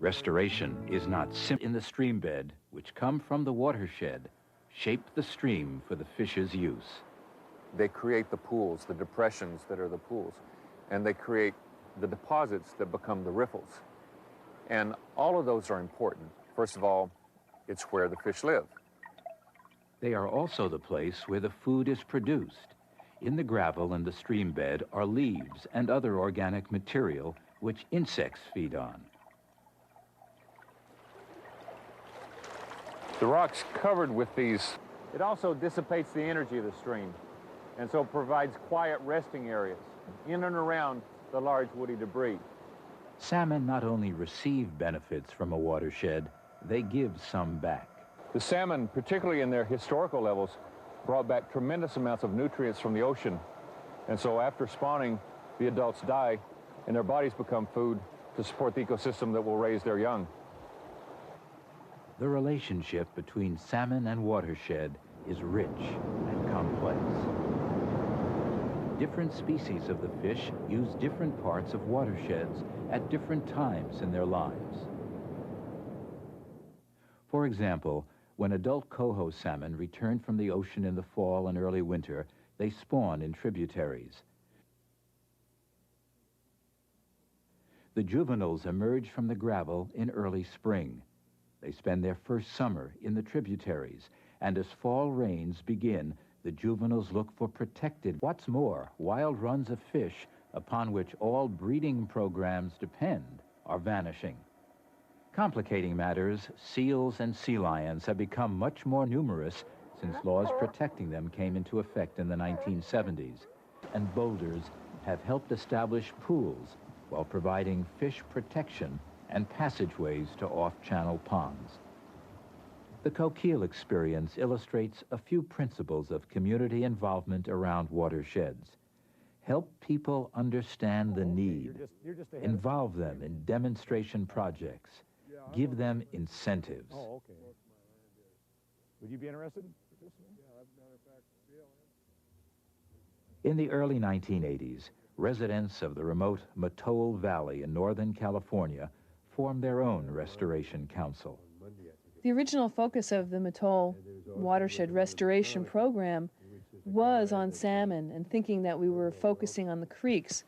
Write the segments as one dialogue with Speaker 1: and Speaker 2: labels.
Speaker 1: Restoration is not simple. In the stream bed, which come from the watershed, shape the stream for the fish's use.
Speaker 2: They create the pools, the depressions that are the pools, and they create the deposits that become the riffles. And all of those are important. First of all, it's where the fish live.
Speaker 1: They are also the place where the food is produced. In the gravel in the stream bed are leaves and other organic material which insects feed on.
Speaker 2: The rock's covered with these. It also dissipates the energy of the stream, and so provides quiet resting areas in and around the large woody debris.
Speaker 1: Salmon not only receive benefits from a watershed, they give some back.
Speaker 2: The salmon, particularly in their historical levels, brought back tremendous amounts of nutrients from the ocean. And so after spawning, the adults die, and their bodies become food to support the ecosystem that will raise their young.
Speaker 1: The relationship between salmon and watershed is rich and complex. Different species of the fish use different parts of watersheds at different times in their lives. For example, when adult coho salmon return from the ocean in the fall and early winter, they spawn in tributaries. The juveniles emerge from the gravel in early spring. They spend their first summer in the tributaries, and as fall rains begin, the juveniles look for protected. What's more, wild runs of fish, upon which all breeding programs depend, are vanishing. Complicating matters, seals and sea lions have become much more numerous since laws protecting them came into effect in the 1970s, and boulders have helped establish pools while providing fish protection and passageways to off-channel ponds. The Coquille experience illustrates a few principles of community involvement around watersheds. Help people understand the need. Involve them in demonstration projects. Give them incentives.
Speaker 3: Oh, okay. Would you be interested?
Speaker 1: In the early 1980s, residents of the remote Mattole Valley in Northern California formed their own restoration council.
Speaker 4: The original focus of the Mattole Watershed Restoration Program was on salmon and thinking that we were focusing on the creeks.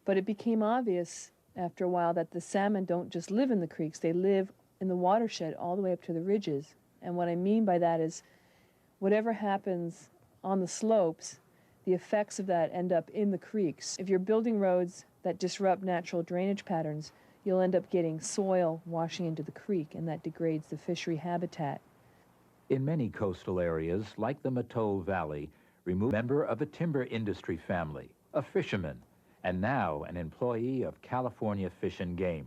Speaker 4: But it became obvious after a while that the salmon don't just live in the creeks, they live in the watershed all the way up to the ridges. And what I mean by that is whatever happens on the slopes, the effects of that end up in the creeks. If you're building roads that disrupt natural drainage patterns, you'll end up getting soil washing into the creek, and that degrades the fishery habitat.
Speaker 1: In many coastal areas, like the Mattole Valley, remove a member of a timber industry family, a fisherman, and now an employee of California Fish and Game.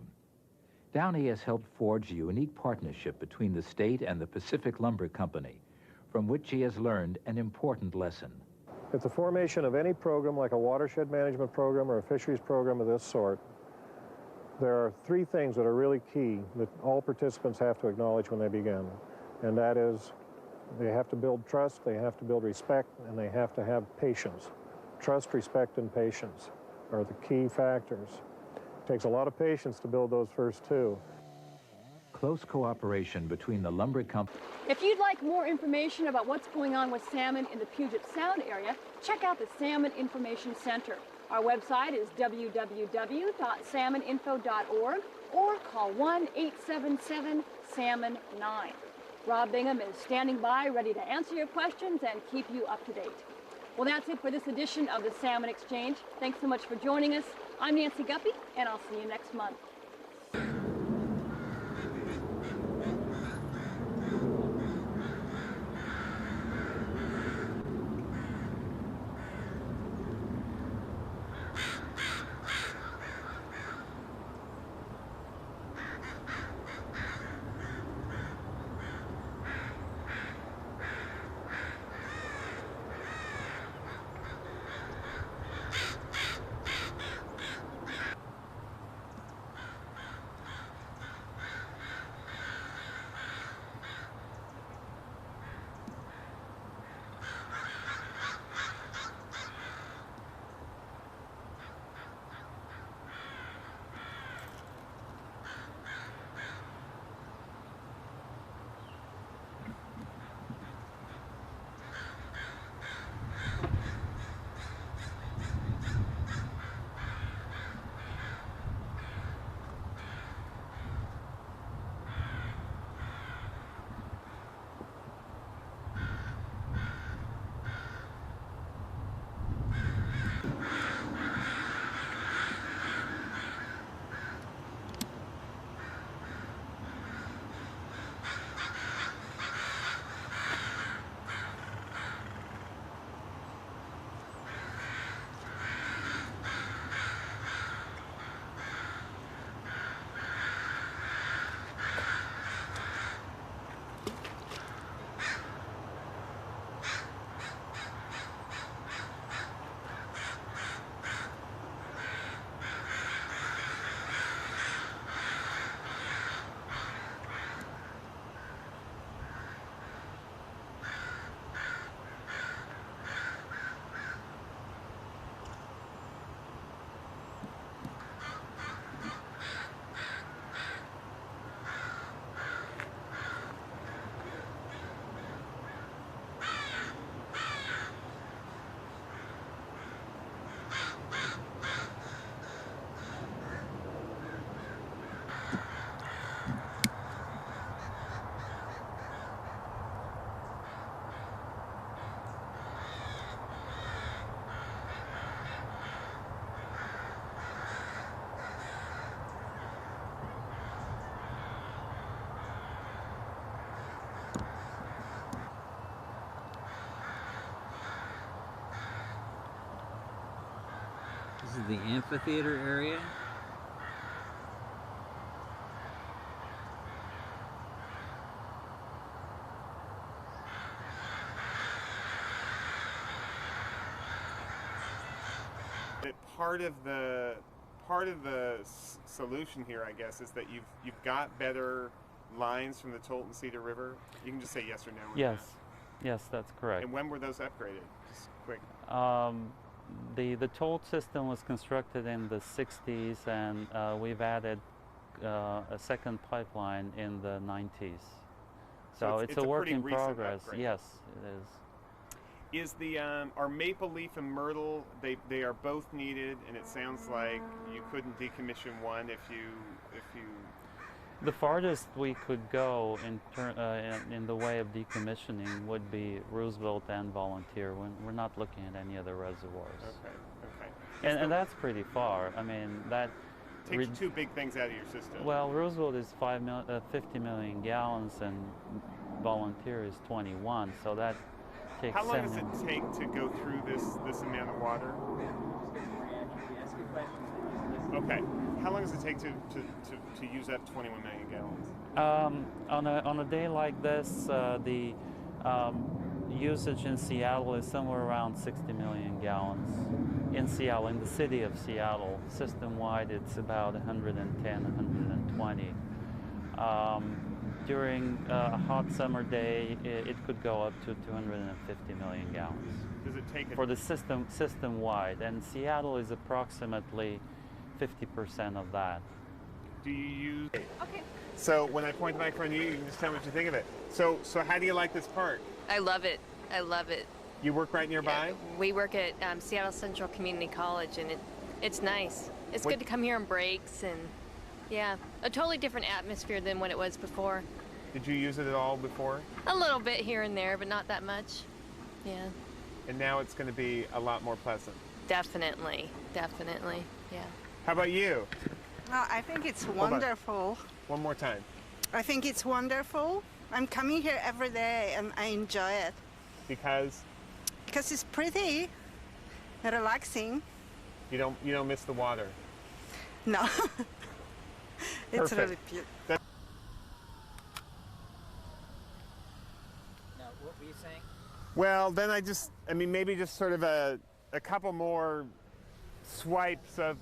Speaker 1: Downey has helped forge a unique partnership between the state and the Pacific Lumber Company, from which he has learned an important lesson.
Speaker 3: At the formation of any program like a watershed management program or a fisheries program of this sort, there are three things that are really key that all participants have to acknowledge when they begin. And that is, they have to build trust, they have to build respect, and they have to have patience. Trust, respect, and patience are the key factors. It takes a lot of patience to build those first two.
Speaker 1: Close cooperation between the lumber company.
Speaker 5: If you'd like more information about what's going on with salmon in the Puget Sound area, check out the Salmon Information Center. Our website is www.salmoninfo.org or call 1-877-SALMON-9. Rob Bingham is standing by, ready to answer your questions and keep you up to date. Well, that's it for this edition of the Salmon Exchange. Thanks so much for joining us. I'm Nancy Guppy, and I'll see you next month.
Speaker 6: the amphitheater area.
Speaker 7: Part of the solution here, I guess, is that you've got better lines from the Tolton Cedar River. You can just say yes or no.
Speaker 8: Yes, yes, that's correct.
Speaker 7: And when were those upgraded? Just quick.
Speaker 8: The toll system was constructed in the 60s, and we've added a second pipeline in the 90s. So it's a work in progress. Upgrade. Yes, it is.
Speaker 7: Is the are Maple Leaf and Myrtle, they are both needed, and it sounds like you couldn't decommission one if you
Speaker 8: The farthest we could go in the way of decommissioning would be Roosevelt and Volunteer. We're not looking at any other reservoirs.
Speaker 7: Okay.
Speaker 8: And that's pretty far. I mean, that
Speaker 7: takes two big things out of your system.
Speaker 8: Well, Roosevelt is 50 million gallons, and Volunteer is 21. So that takes.
Speaker 7: How long does it take to go through this amount of water? Okay. How long does it take to use up 21 million gallons?
Speaker 8: On a day like this, the usage in Seattle is somewhere around 60 million gallons. In Seattle, in the city of Seattle, system-wide, it's about 110, 120. During a hot summer day, it could go up to 250 million gallons.
Speaker 7: Does it take
Speaker 8: for the system-wide, and Seattle is approximately 50% of that.
Speaker 7: Do you use?
Speaker 5: Okay.
Speaker 7: So when I point the microphone at you, you can just tell me what you think of it. So how do you like this park?
Speaker 9: I love it. I love it.
Speaker 7: You work right nearby?
Speaker 9: We work at Seattle Central Community College, and it's nice. It's good to come here on breaks, and yeah, a totally different atmosphere than what it was before.
Speaker 7: Did you use it at all before?
Speaker 9: A little bit here and there, but not that much. Yeah.
Speaker 7: And now it's going to be a lot more pleasant.
Speaker 9: Definitely, yeah.
Speaker 7: How about you?
Speaker 10: Well, I think it's wonderful.
Speaker 7: One more time.
Speaker 10: I think it's wonderful. I'm coming here every day and I enjoy it.
Speaker 7: Because?
Speaker 10: Because it's pretty, relaxing.
Speaker 7: You don't miss the water?
Speaker 10: No. It's really beautiful.
Speaker 6: Now, what were you saying?
Speaker 7: Well, then maybe just sort of a couple more swipes of.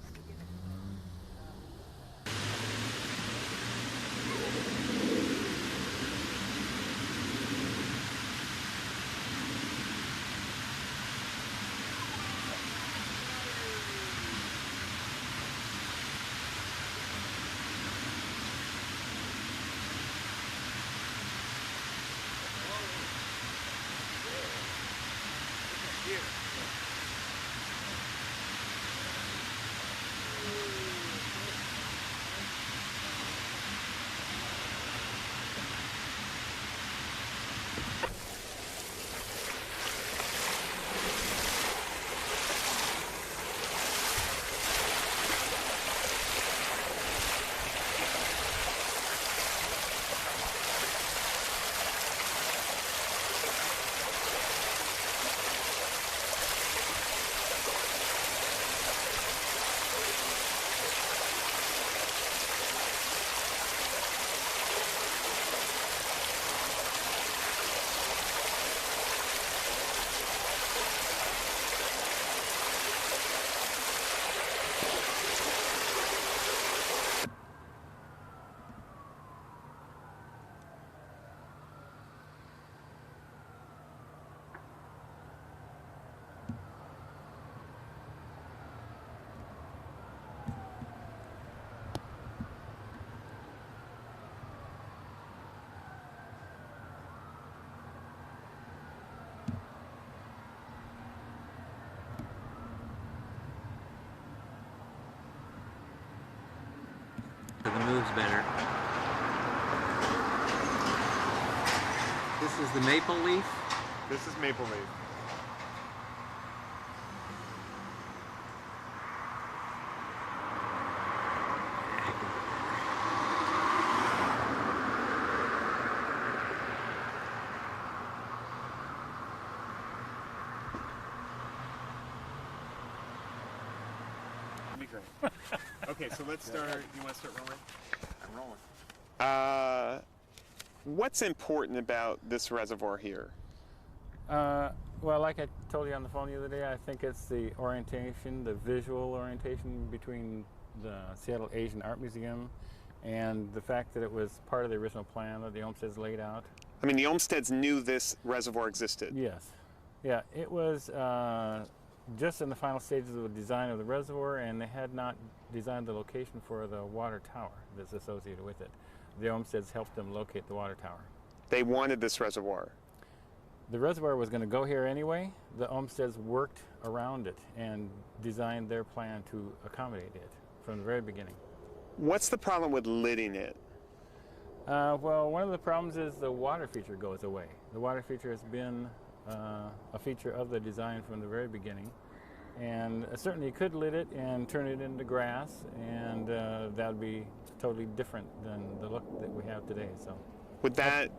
Speaker 6: The move's better. This is the Maple Leaf.
Speaker 7: This is Maple Leaf. Great. Okay, so let's start. You want to start rolling?
Speaker 6: I'm rolling. What's important about this reservoir here?
Speaker 11: Well, like I told you on the phone the other day, I think it's the orientation, the visual orientation between the Seattle Asian Art Museum and the fact that it was part of the original plan that the Olmsteds laid out.
Speaker 6: I mean, the Olmsteds knew this reservoir existed.
Speaker 11: Yes. Yeah, it was just in the final stages of the design of the reservoir, and they had not designed the location for the water tower that's associated with it. The Olmsteds helped them locate the water tower.
Speaker 6: They wanted this reservoir.
Speaker 11: The reservoir was going to go here anyway. The Olmsteds worked around it and designed their plan to accommodate it from the very beginning.
Speaker 6: What's the problem with lidding it?
Speaker 11: Well, one of the problems is the water feature goes away. The water feature has been a feature of the design from the very beginning. And certainly you could lid it and turn it into grass, and that would be totally different than the look that we have today. So,
Speaker 6: would that...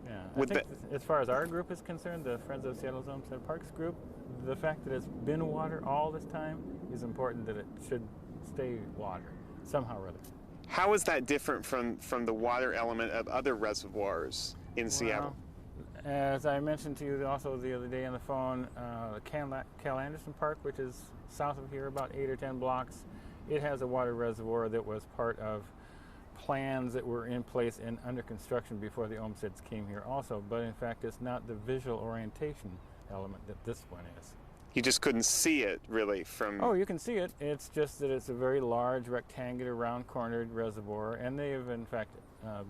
Speaker 11: Yeah, I think as far as our group is concerned, the Friends of Seattle's Olmsted Parks group, the fact that it's been water all this time is important, that it should stay water somehow or other.
Speaker 6: How is that different from the water element of other reservoirs in Seattle?
Speaker 11: As I mentioned to you also the other day on the phone, Cal Anderson Park, which is south of here about 8 or 10 blocks, it has a water reservoir that was part of plans that were in place and under construction before the Olmsteds came here also, but in fact it's not the visual orientation element that this one is.
Speaker 6: You just couldn't see it really from...
Speaker 11: Oh, you can see it. It's just that it's a very large rectangular round-cornered reservoir, and they have in fact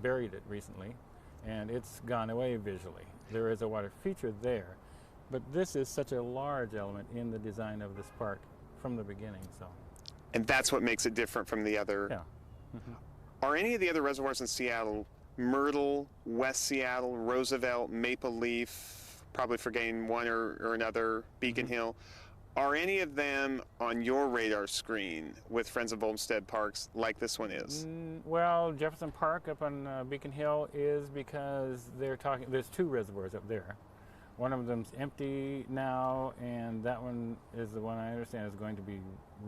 Speaker 11: buried it recently, and it's gone away visually. There is a water feature there, but this is such a large element in the design of this park from the beginning. So.
Speaker 6: And that's what makes it different from the other...
Speaker 11: Yeah. Mm-hmm.
Speaker 6: Are any of the other reservoirs in Seattle, Myrtle, West Seattle, Roosevelt, Maple Leaf, probably forgetting one or another, Beacon Hill, are any of them on your radar screen with Friends of Olmsted Parks like this one is?
Speaker 11: Well, Jefferson Park up on Beacon Hill is because there's two reservoirs up there. One of them's empty now, and that one is the one I understand is going to be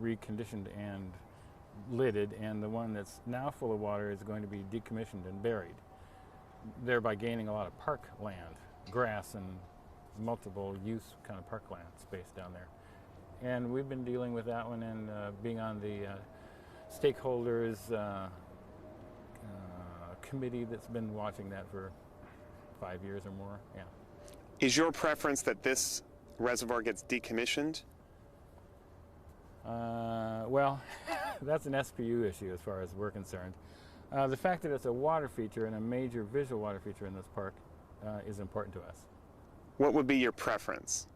Speaker 11: reconditioned and lidded, and the one that's now full of water is going to be decommissioned and buried, thereby gaining a lot of park land, grass and multiple use kind of parkland space down there. And we've been dealing with that one and being on the stakeholders committee that's been watching that for 5 years or more. Yeah.
Speaker 6: Is your preference that this reservoir gets decommissioned?
Speaker 11: Well, that's an SPU issue as far as we're concerned. The fact that it's a water feature and a major visual water feature in this park is important to us.
Speaker 6: What would be your preference?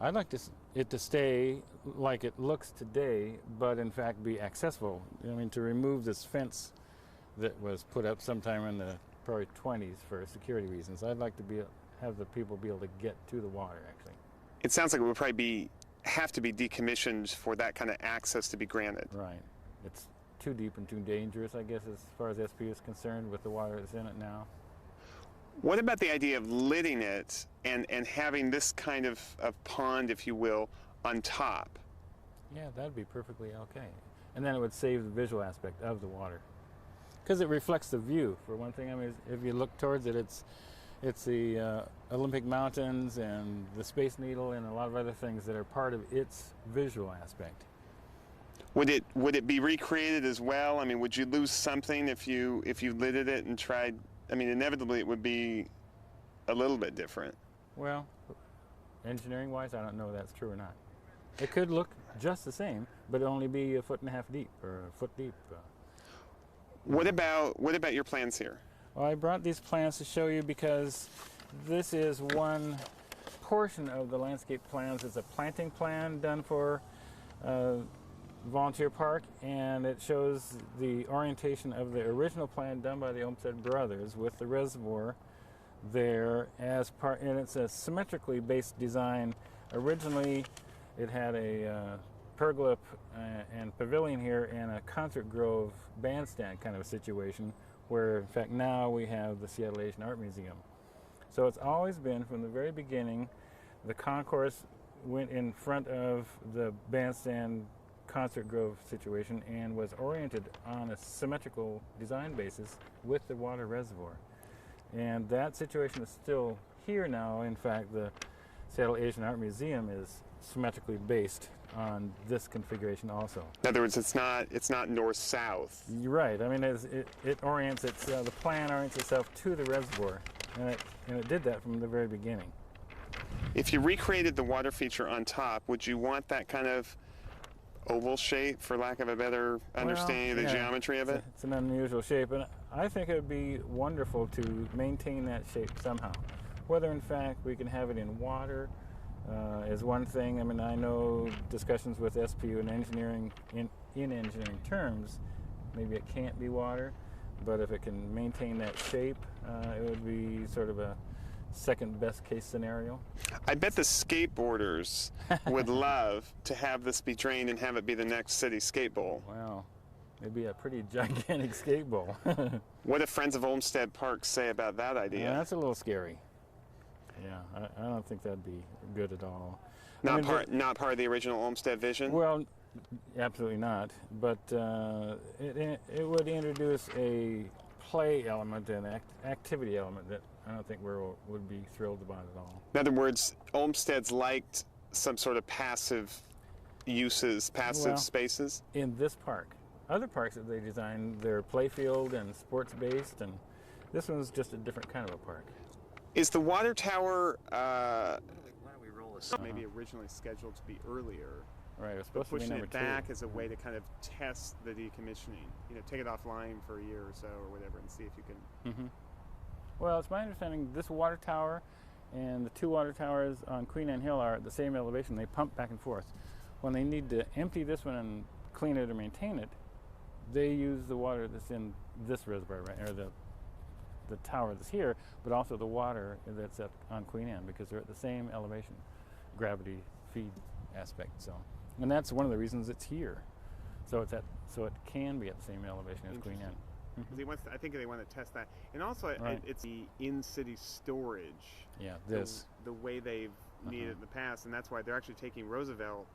Speaker 11: I'd like it to stay like it looks today, but in fact be accessible. I mean, to remove this fence that was put up sometime in the probably 20s for security reasons. I'd like to have the people be able to get to the water, actually.
Speaker 6: It sounds like it would probably have to be decommissioned for that kind of access to be granted.
Speaker 11: Right. It's too deep and too dangerous, I guess, as far as SPU is concerned with the water that's in it now.
Speaker 6: What about the idea of lidding it and having this kind of pond, if you will, on top?
Speaker 11: Yeah, that'd be perfectly okay. And then it would save the visual aspect of the water. Because it reflects the view, for one thing. I mean, if you look towards it, it's the Olympic Mountains and the Space Needle and a lot of other things that are part of its visual aspect.
Speaker 6: Would it be recreated as well? I mean, would you lose something if you lidded it and tried? I mean, inevitably it would be a little bit different.
Speaker 11: Well, engineering-wise, I don't know if that's true or not. It could look just the same, but only be 1.5 feet deep or a foot deep.
Speaker 6: What about your plans here?
Speaker 11: Well, I brought these plans to show you because this is one portion of the landscape plans. It's a planting plan done for Volunteer Park, and it shows the orientation of the original plan done by the Olmsted brothers with the reservoir there as part, and it's a symmetrically based design. Originally, it had a pergola and pavilion here and a concert grove bandstand kind of a situation, where in fact now we have the Seattle Asian Art Museum. So it's always been, from the very beginning, the concourse went in front of the bandstand concert grove situation and was oriented on a symmetrical design basis with the water reservoir. And that situation is still here now. In fact, the Seattle Asian Art Museum is symmetrically based on this configuration also.
Speaker 6: In other words, it's not north-south.
Speaker 11: You're right. I mean, it orients the plan orients itself to the reservoir, and it did that from the very beginning.
Speaker 6: If you recreated the water feature on top, would you want that kind of oval shape, for lack of a better understanding of the geometry of it?
Speaker 11: It's an unusual shape, and I think it would be wonderful to maintain that shape somehow. Whether in fact we can have it in water is one thing. I mean, I know discussions with SPU and engineering in engineering terms, maybe it can't be water, but if it can maintain that shape, it would be sort of a second best case scenario.
Speaker 6: I bet the skateboarders would love to have this be drained and have it be the next city skate bowl.
Speaker 11: Wow, it'd be a pretty gigantic skate bowl.
Speaker 6: What do Friends of Olmsted Park say about that idea?
Speaker 11: That's a little scary. Yeah, I don't think that'd be good at all.
Speaker 6: Not part of the original Olmsted vision?
Speaker 11: Well, absolutely not. But it would introduce a play element and activity element that I don't think we would be thrilled about at all.
Speaker 6: In other words, Olmsted's liked some sort of passive uses, passive spaces?
Speaker 11: In this park. Other parks that they designed, they're playfield and sports-based, and this one's just a different kind of a park.
Speaker 6: Is the water tower maybe originally scheduled to be earlier?
Speaker 11: Right, it was supposed to be
Speaker 6: pushing
Speaker 11: number
Speaker 6: it back
Speaker 11: 2.
Speaker 6: as a way to kind of test the decommissioning. You know, take it offline for a year or so or whatever and see if you can...
Speaker 11: Mm-hmm. Well, it's my understanding this water tower and the 2 water towers on Queen Anne Hill are at the same elevation. They pump back and forth. When they need to empty this one and clean it or maintain it, they use the water that's in this reservoir, right, or the tower that's here, but also the water that's on Queen Anne, because they're at the same elevation, gravity feed aspect. So, and that's one of the reasons it's here. So it can be at the same elevation as Queen Anne.
Speaker 6: Mm-hmm. I think they want to test that, and also it's the in-city storage.
Speaker 11: Yeah,
Speaker 6: the way they've needed it in the past, and that's why they're actually taking Roosevelt.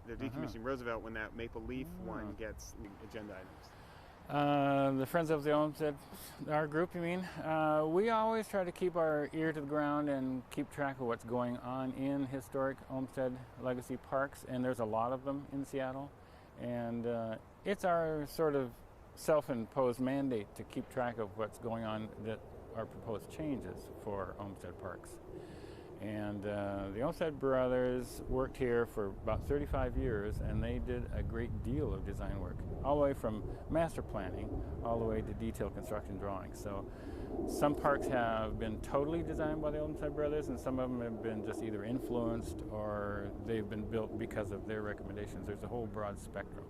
Speaker 6: They're decommissioning Roosevelt when that Maple Leaf one gets agenda items.
Speaker 11: The Friends of the Olmsted, our group, you mean? We always try to keep our ear to the ground and keep track of what's going on in historic Olmsted legacy parks, and there's a lot of them in Seattle. And it's our sort of self-imposed mandate to keep track of what's going on that are proposed changes for Olmsted parks. And the Olmsted brothers worked here for about 35 years, and they did a great deal of design work, all the way from master planning all the way to detailed construction drawings. So some parks have been totally designed by the Olmsted brothers, and some of them have been just either influenced or they've been built because of their recommendations. There's a whole broad spectrum.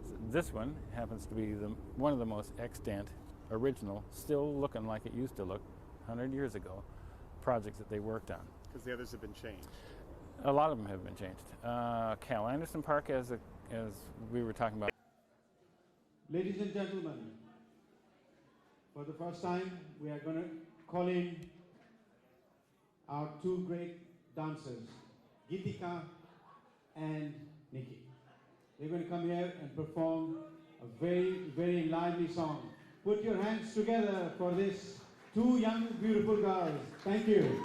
Speaker 11: So this one happens to be one of the most extant, original, still looking like it used to look 100 years ago, projects that they worked on.
Speaker 6: Because the others have been changed.
Speaker 11: A lot of them have been changed. Cal Anderson Park, as we were talking about.
Speaker 12: Ladies and gentlemen, for the first time, we are going to call in our 2 great dancers, Gitika and Nikki. They're going to come here and perform a very, very lively song. Put your hands together for this 2 young, beautiful girls. Thank you.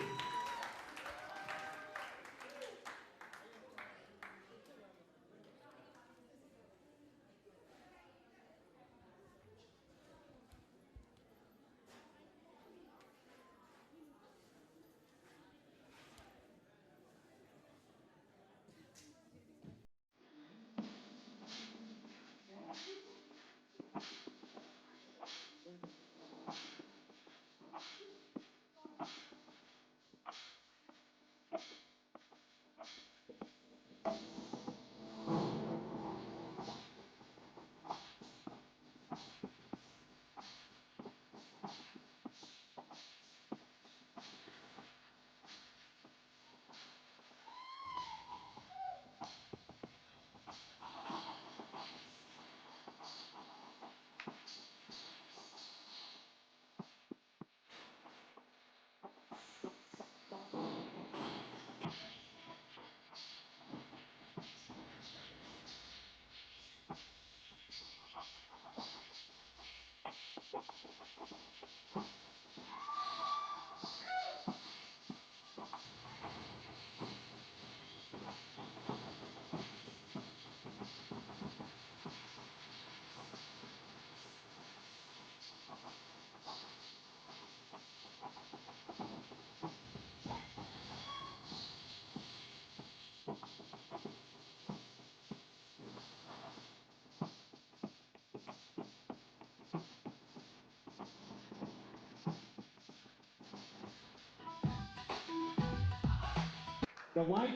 Speaker 12: The white,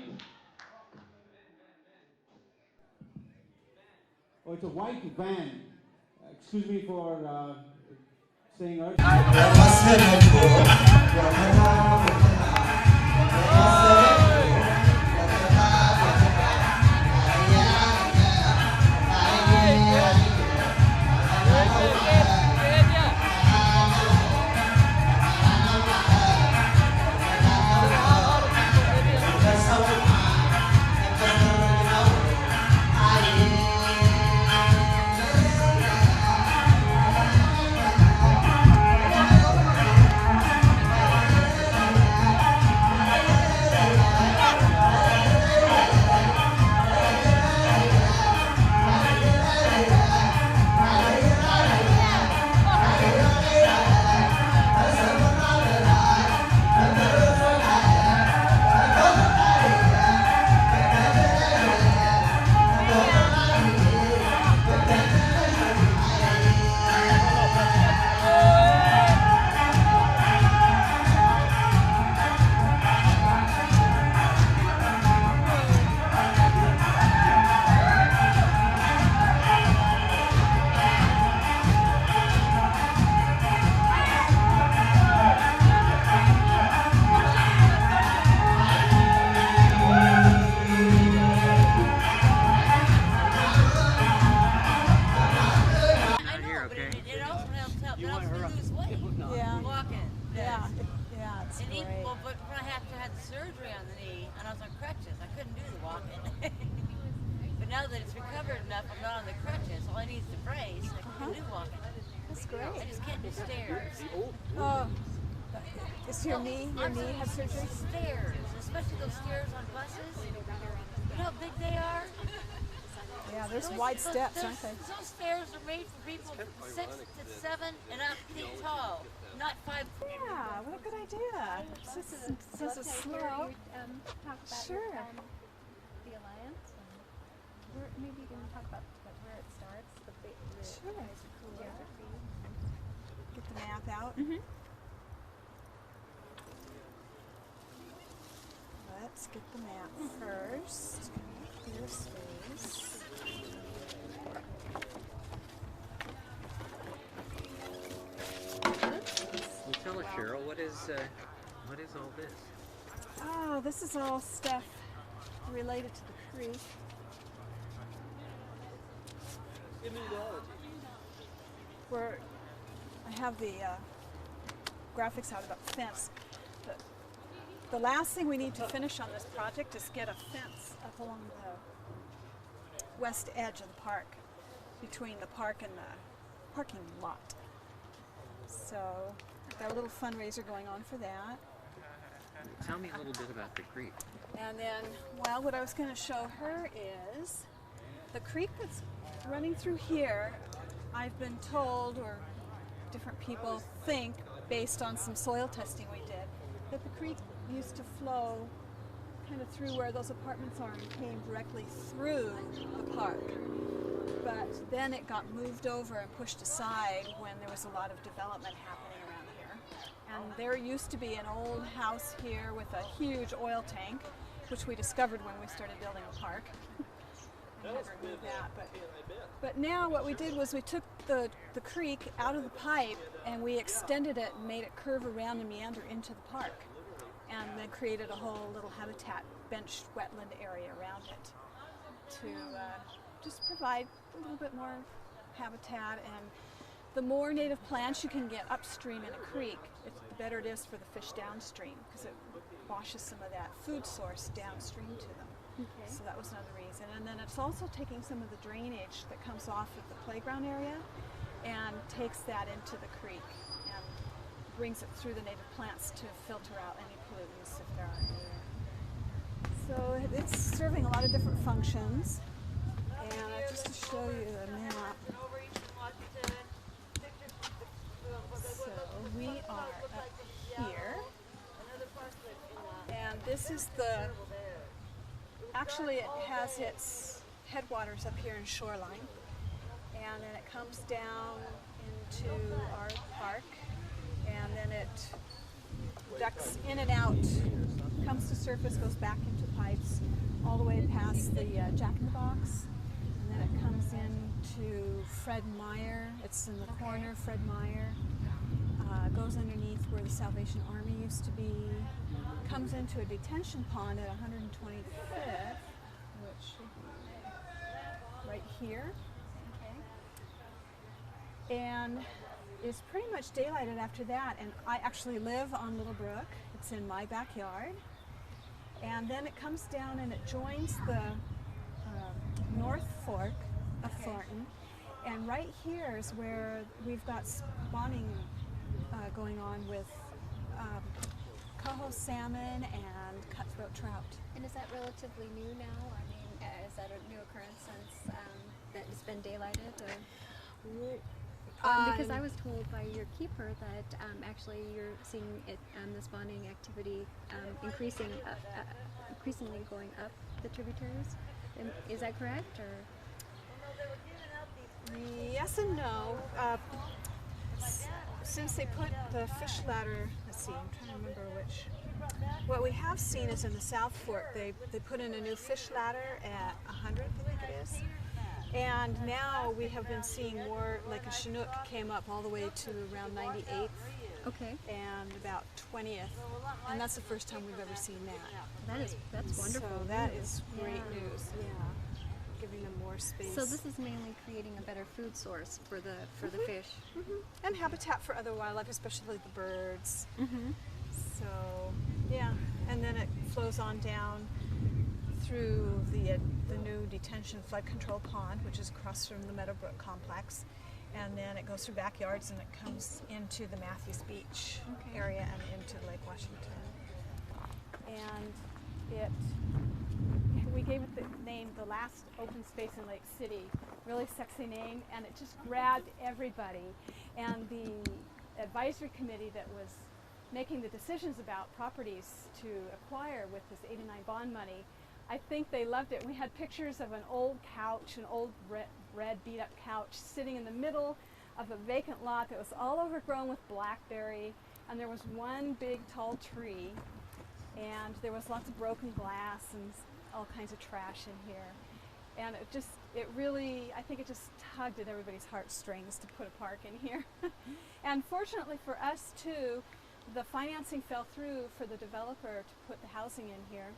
Speaker 12: oh, it's a white van. Excuse me for saying earlier.
Speaker 13: Now that it's recovered enough, I'm not on the crutches. All I need is the brace. I can do walking.
Speaker 14: That's great.
Speaker 13: I just can't do stairs.
Speaker 14: Oh, is your knee had surgery?
Speaker 13: Stairs, especially those stairs on buses. You know how big they are?
Speaker 14: Yeah, there's wide steps, aren't they?
Speaker 13: Those stairs are made for people 6 to 7 and up feet tall, not 5.
Speaker 14: Yeah, what a good idea. This is slow. Sure.
Speaker 15: The Alliance. Maybe you can talk about where it starts,
Speaker 14: Sure.
Speaker 15: geography.
Speaker 14: Get the map out. Let's get the map first. Clear space.
Speaker 16: Well, tell us, Cheryl, what is all this?
Speaker 14: Oh, this is all stuff related to the creek. Where I have the graphics out about the fence. The last thing we need to finish on this project is get a fence up along the west edge of the park, between the park and the parking lot. So, got a little fundraiser going on for that.
Speaker 16: Tell me a little bit about the creek.
Speaker 14: And then, well, what I was going to show her is the creek that's running through here. I've been told, or different people think, based on some soil testing we did, that the creek used to flow kind of through where those apartments are and came directly through the park. But then it got moved over and pushed aside when there was a lot of development happening around here. And there used to be an old house here with a huge oil tank, which we discovered when we started building a park. We never knew that, but now what we did was we took the creek out of the pipe and we extended it and made it curve around and meander into the park, and then created a whole little habitat benched wetland area around it to just provide a little bit more habitat. And the more native plants you can get upstream in a creek, the better it is for the fish downstream, because it washes some of that food source downstream to them.
Speaker 15: Okay.
Speaker 14: So that was another reason. And then it's also taking some of the drainage that comes off of the playground area and takes that into the creek and brings it through the native plants to filter out any pollutants if there are any there. So it's serving a lot of different functions. And just to show you the map. So we are up here. And this is the, actually it has its headwaters up here in Shoreline. And then it comes down into our park. And then it ducks in and out comes to surface, goes back into pipes, all the way past the Jack-in-the-Box, and then it comes into Fred Meyer. It's in the corner, Fred Meyer. Goes underneath where the Salvation Army used to be, comes into a detention pond at 125th, which should be right here. And is pretty much daylighted after that. And I actually live on Little Brook. It's in my backyard. And then it comes down and it joins the North Fork of Thornton. And right here is where we've got spawning going on with coho salmon and cutthroat trout.
Speaker 15: And is that relatively new now? I mean, is that a new occurrence since that it's been daylighted? Because I was told by your keeper that actually you're seeing it, the spawning activity increasingly going up the tributaries. Is that correct? Or?
Speaker 14: Yes and no. Since they put the fish ladder, let's see, I'm trying to remember which. What we have seen is in the South Fork, they put in a new fish ladder at 100th, I think it is. And now we have been seeing more, like a Chinook came up all the way to around 98th.
Speaker 15: Okay.
Speaker 14: And about 20th. And that's the first time we've ever seen that.
Speaker 15: That's wonderful.
Speaker 14: So that is great news, yeah. Giving them more space.
Speaker 15: So this is mainly creating a better food source for the fish.
Speaker 14: And habitat for other wildlife, especially the birds.
Speaker 15: Mm-hmm.
Speaker 14: So, yeah. And then it flows on down through the new detention flood control pond, which is across from the Meadowbrook complex. And then it goes through backyards and it comes into the Matthews Beach area and into Lake Washington. And we gave it the name, The Last Open Space in Lake City. Really sexy name, and it just grabbed everybody. And the advisory committee that was making the decisions about properties to acquire with this 89 bond money, I think they loved it. We had pictures of an old couch, an old red beat up couch sitting in the middle of a vacant lot that was all overgrown with blackberry, and there was one big tall tree, and there was lots of broken glass and all kinds of trash in here. And it really, I think it just tugged at everybody's heartstrings to put a park in here. And fortunately for us too, the financing fell through for the developer to put the housing in here.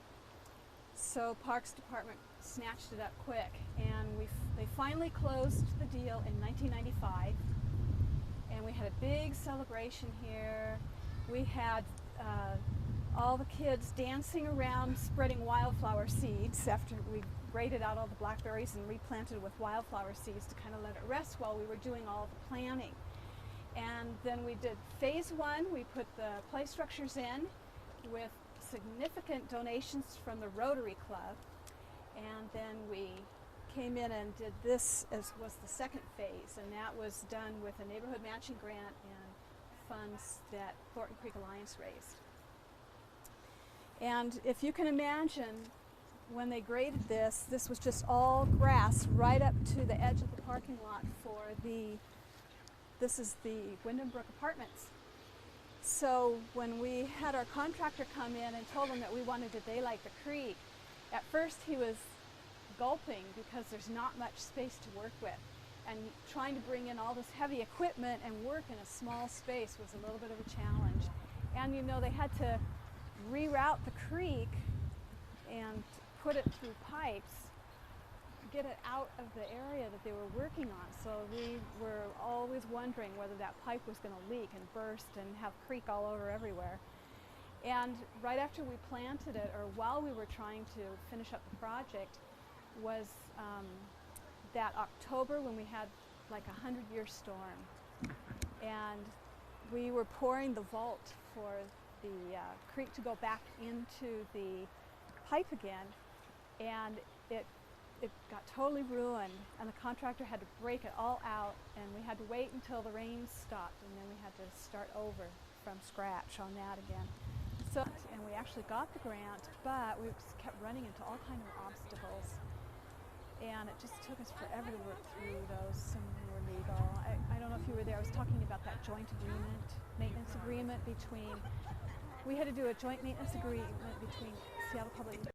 Speaker 14: So Parks Department snatched it up quick, and they finally closed the deal in 1995. And we had a big celebration here. We had all the kids dancing around spreading wildflower seeds after we graded out all the blackberries and replanted with wildflower seeds to kind of let it rest while we were doing all the planning. And then we did phase one. We put the play structures in with significant donations from the Rotary Club. And then we came in and did this as was the second phase, and that was done with a neighborhood matching grant and funds that Thornton Creek Alliance raised. And if you can imagine, when they graded this, this was just all grass right up to the edge of the parking lot for this is the Wyndham Brook Apartments. So when we had our contractor come in and told him that we wanted to daylight the creek, at first he was gulping because there's not much space to work with. And trying to bring in all this heavy equipment and work in a small space was a little bit of a challenge. And you know, they had to reroute the creek and put it through pipes, get it out of the area that they were working on. So we were always wondering whether that pipe was going to leak and burst and have creek all over everywhere. And right after we planted it, or while we were trying to finish up the project, was that October when we had like a 100-year storm. And we were pouring the vault for the creek to go back into the pipe again, and it got totally ruined, and the contractor had to break it all out, and we had to wait until the rain stopped, and then we had to start over from scratch on that again. So, and we actually got the grant, but we just kept running into all kinds of obstacles, and it just took us forever to work through those. Some were legal. I don't know if you were there. I was talking about that joint agreement, maintenance agreement between we had to do a joint maintenance agreement between Seattle Public